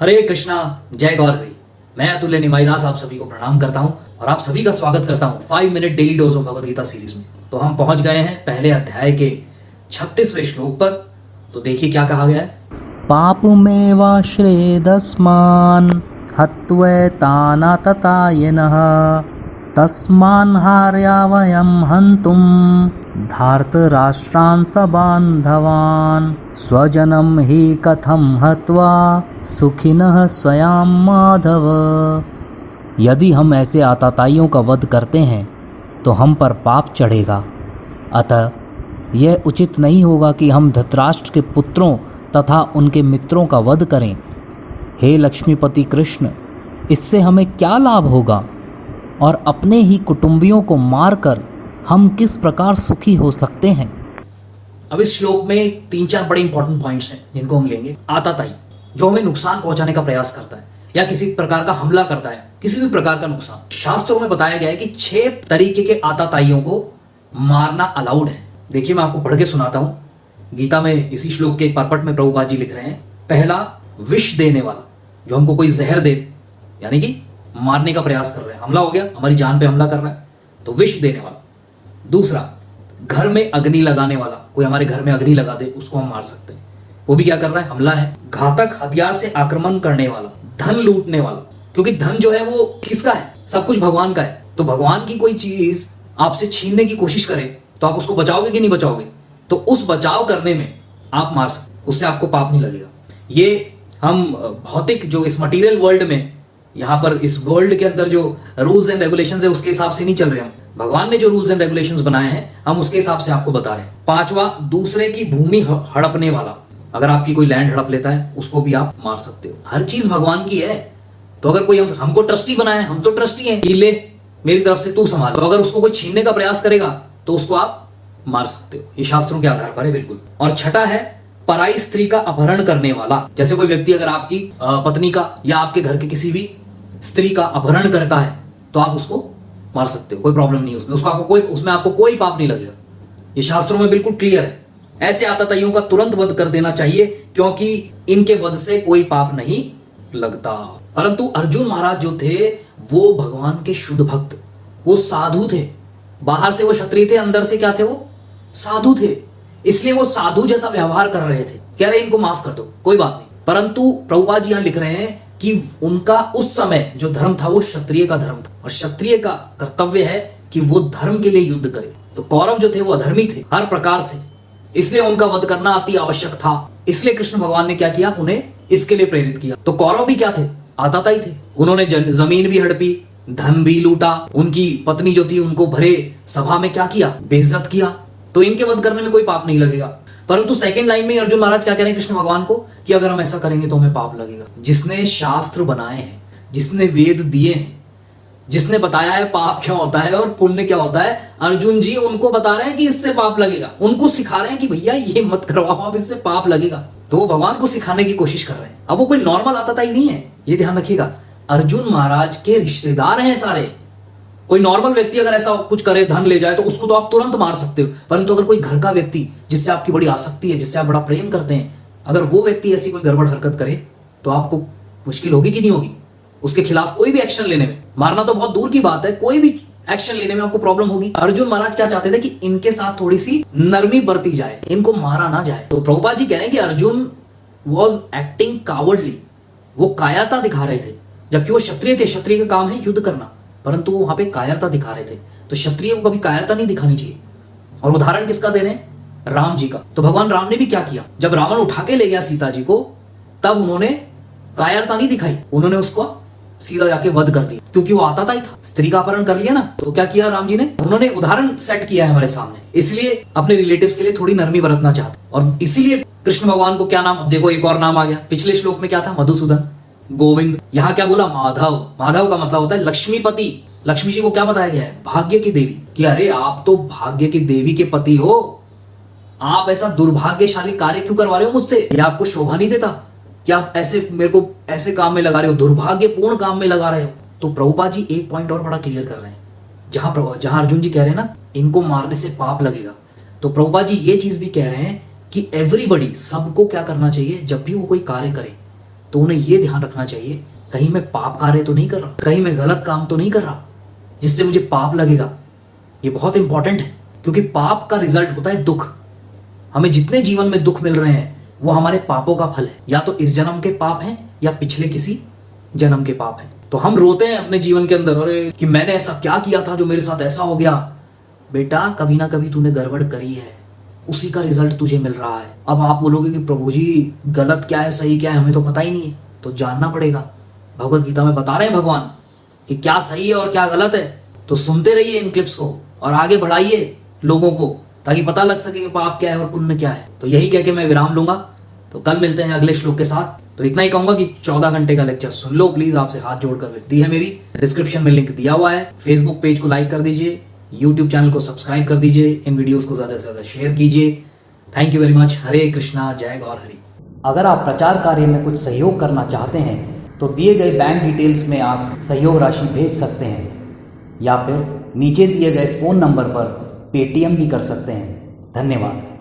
हरे कृष्णा, जय गौरवी। मैं अतुल्य निमाईदास आप सभी को प्रणाम करता हूं और आप सभी का स्वागत करता हूं 5 मिनट daily dose of Bhagavad Gita series में। तो हम पहुंच गए हैं पहले अध्याय के 36वें श्लोक पर। तो देखिए क्या कहा गया है। पापुमेवाश्रेदस्मान् हत्वैतानाततायिनः तस्मान् हार्या वयं हन्तुं धार्तराष्ट्रान् सबान्धवान् स्वजनं हि कथं हत्वा सुखिनः स्वयं माधव। यदि हम ऐसे आताताइयों का वध करते हैं तो हम पर पाप चढ़ेगा। अतः यह उचित नहीं होगा कि हम धृतराष्ट्र के पुत्रों तथा उनके मित्रों का वध करें। हे लक्ष्मीपति कृष्ण, इससे हमें क्या लाभ होगा और अपने ही कुटुंबियों को मारकर हम किस प्रकार सुखी हो सकते हैं। अब इस श्लोक में 3-4 बड़े इंपॉर्टेंट पॉइंट्स हैं जिनको हम लेंगे। आताताई जो हमें नुकसान पहुंचाने का प्रयास करता है या किसी प्रकार का हमला करता है, किसी भी प्रकार का नुकसान। शास्त्रों में बताया गया है कि 6 तरीके के आताताइयों को मारना अलाउड है। देखिए मैं आपको पढ़ के सुनाता हूं। गीता में इसी श्लोक के एक परपट में प्रभुपाद जी लिख रहे हैं। पहला, विष देने वाला, जो हमको कोई जहर दे, यानी कि मारने का प्रयास कर रहे हैं, हमला हो गया, हमारी जान पे हमला कर रहा है, तो विष देने वाला। दूसरा, घर में अग्नि लगाने वाला, कोई हमारे घर में अग्नि लगा दे, उसको हम मार सकते हैं, वो भी क्या कर रहा है, हमला है। घातक हथियार से आक्रमण करने वाला, धन लूटने वाला, क्योंकि धन जो है वो किसका है, सब कुछ भगवान का है। तो भगवान की कोई चीज आपसे छीनने की कोशिश करे तो आप उसको बचाओगे कि नहीं बचाओगे, तो उस बचाव करने में आप मार सकते, उससे आपको पाप नहीं लगेगा। ये हम भौतिक जो इस मटेरियल वर्ल्ड में, यहाँ पर इस वर्ल्ड के अंदर जो रूल्स एंड रेगुलेशंस है उसके हिसाब से नहीं चल रहे हम। भगवान ने जो रूल्स एंड रेगुलेशंस बनाए हैं हम उसके हिसाब से आपको बता रहे हैं। पांचवा, दूसरे की भूमि हड़पने वाला, अगर आपकी कोई लैंड हड़प लेता है उसको भी आप मार सकते हो। हर चीज भगवान की है। तो अगर कोई हमको ट्रस्टी बनाए, हम तो ट्रस्टी हैं, ले मेरी तरफ से तू संभाल, तो अगर उसको कोई छीनने का प्रयास करेगा तो उसको आप मार सकते हो। ये शास्त्रों के आधार पर है बिल्कुल। और छठा है पराई स्त्री का अपहरण करने वाला। जैसे कोई व्यक्ति अगर आपकी पत्नी का या आपके घर के किसी भी स्त्री का अपहरण करता है तो आप उसको मार सकते हो, कोई प्रॉब्लम नहीं है उसमें, उसमें आपको कोई पाप नहीं लगेगा। ये शास्त्रों में बिल्कुल क्लियर है। ऐसे आताताइयों का तुरंत वध कर देना चाहिए क्योंकि इनके वध से कोई पाप नहीं लगता। परंतु अर्जुन महाराज जो थे वो भगवान के शुद्ध भक्त, वो साधु थे। बाहर से वो क्षत्रिय थे, अंदर से क्या थे, वो साधु थे। इसलिए वो साधु जैसा व्यवहार कर रहे थे, कह रहे इनको माफ कर दो, कोई बात नहीं। परंतु प्रभुपाद जी यहां लिख रहे हैं कि उनका उस समय जो धर्म था वो क्षत्रिय का धर्म था और क्षत्रिय का कर्तव्य है कि वो धर्म के लिए युद्ध करे। तो कौरव जो थे वो अधर्मी थे हर प्रकार से, इसलिए उनका वध करना अति आवश्यक था। इसलिए कृष्ण भगवान ने क्या किया, उन्हें इसके लिए प्रेरित किया। तो कौरव भी क्या थे, आताताई थे। उन्होंने जमीन भी हड़पी, धन भी लूटा, उनकी पत्नी जो थी उनको भरे सभा में क्या किया, बेइज्जत किया। तो इनके वध करने में कोई पाप नहीं लगेगा। परंतु सेकंड लाइन में अर्जुन महाराज क्या कह रहे हैं कृष्ण भगवान को कि अगर हम ऐसा करेंगे तो हमें पाप लगेगा। जिसने शास्त्र बनाए हैं, जिसने वेद दिए हैं, जिसने बताया है पाप क्या होता है और पुण्य क्या होता है, अर्जुन जी उनको बता रहे हैं कि इससे पाप लगेगा। उनको सिखा रहे हैं कि भैया ये मत करवाओ आप, इससे पाप लगेगा। तो वो भगवान को सिखाने की कोशिश कर रहे हैं। अब वो कोई नॉर्मल आताताई नहीं है, ये ध्यान रखिएगा। अर्जुन महाराज के रिश्तेदार हैं सारे। कोई नॉर्मल व्यक्ति अगर ऐसा कुछ करे, धन ले जाए, तो उसको तो आप तुरंत मार सकते हो। परंतु अगर कोई घर का व्यक्ति जिससे आपकी बड़ी आसक्ति है, जिससे आप बड़ा प्रेम करते हैं, अगर वो व्यक्ति ऐसी कोई गड़बड़ हरकत करे तो आपको मुश्किल होगी कि नहीं होगी उसके खिलाफ कोई भी एक्शन लेने में। मारना तो बहुत दूर की बात है, कोई भी एक्शन लेने में आपको प्रॉब्लम होगी। अर्जुन महाराज क्या चाहते थे कि इनके साथ थोड़ी सी नरमी बरती जाए, इनको मारा ना जाए। तो प्रभुपाद जी कह रहे हैं कि अर्जुन वॉज एक्टिंग कावर्डली, वो कायरता दिखा रहे थे, जबकि वो क्षत्रिय थे। क्षत्रिय का काम है युद्ध करना, परंतु वो वहां पे कायरता दिखा रहे थे। तो क्षत्रिय को कभी कायरता नहीं दिखानी चाहिए। और उदाहरण किसका दे रहे हैं, राम जी का। तो भगवान राम ने भी क्या किया, जब रावण उठा के ले गया सीता जी को, तब उन्होंने कायरता नहीं दिखाई, उन्होंने उसको सीधा जाके वध कर दिया, क्योंकि वो आताताई था। स्त्री का अपहरण कर लिया ना, तो क्या किया राम जी ने, उन्होंने उदाहरण सेट किया है हमारे सामने। इसलिए अपने रिलेटिव्स के लिए थोड़ी नरमी बरतना चाहते, और इसीलिए कृष्ण भगवान को क्या नाम, देखो एक और नाम आ गया। पिछले श्लोक में क्या था, मधुसूदन, गोविंद। यहाँ क्या बोला, माधव। माधव का मतलब होता है लक्ष्मीपति। लक्ष्मी जी को क्या बताया गया है, भाग्य की देवी। कि अरे आप तो भाग्य की देवी के पति हो, आप ऐसा दुर्भाग्यशाली कार्य क्यों करवा रहे हो मुझसे, यह आपको शोभा नहीं देता कि आप ऐसे मेरे को ऐसे काम में लगा रहे हो, दुर्भाग्यपूर्ण काम में लगा रहे हो। तो प्रभुपाद जी एक पॉइंट और बड़ा क्लियर कर रहे हैं, जहां अर्जुन जी कह रहे हैं ना इनको मारने से पाप लगेगा, तो प्रभुपाद जी ये चीज भी कह रहे हैं कि एवरीबडी, सबको क्या करना चाहिए, जब भी वो कोई कार्य करे तो उन्हें ये ध्यान रखना चाहिए, कहीं मैं पाप कार्य तो नहीं कर रहा, कहीं मैं गलत काम तो नहीं कर रहा जिससे मुझे पाप लगेगा। ये बहुत इंपॉर्टेंट है, क्योंकि पाप का रिजल्ट होता है दुख। हमें जितने जीवन में दुख मिल रहे हैं वो हमारे पापों का फल है, या तो इस जन्म के पाप हैं या पिछले किसी जन्म के पाप हैं। तो हम रोते हैं अपने जीवन के अंदर, अरे कि मैंने ऐसा क्या किया था जो मेरे साथ ऐसा हो गया। बेटा कभी ना कभी तूने गड़बड़ करी है, उसी का रिजल्ट तुझे मिल रहा है। अब आप बोलोगे कि प्रभु जी गलत क्या है सही क्या है हमें तो पता ही नहीं है, तो जानना पड़ेगा। भगवत गीता में बता रहे हैं भगवान कि क्या सही है और क्या गलत है। तो सुनते रहिए इन क्लिप्स को और आगे बढ़ाइए लोगों को, ताकि पता लग सके कि पाप क्या है और पुण्य क्या है। तो यही कह के मैं विराम लूंगा। तो कल मिलते हैं अगले श्लोक के साथ। तो इतना ही कहूंगा कि 14 घंटे का लेक्चर सुन लो प्लीज, आपसे हाथ जोड़कर विनती है मेरी। डिस्क्रिप्शन में लिंक दिया हुआ है। फेसबुक पेज को लाइक कर दीजिए, यूट्यूब चैनल को सब्सक्राइब कर दीजिए, इन वीडियोस को ज्यादा से ज्यादा शेयर कीजिए। Thank you very much. Hare Krishna, जय गौर हरि। अगर आप प्रचार कार्य में कुछ सहयोग करना चाहते हैं तो दिए गए बैंक डिटेल्स में आप सहयोग राशि भेज सकते हैं, या फिर नीचे दिए गए फ़ोन नंबर पर पेटीएम भी कर सकते हैं। धन्यवाद।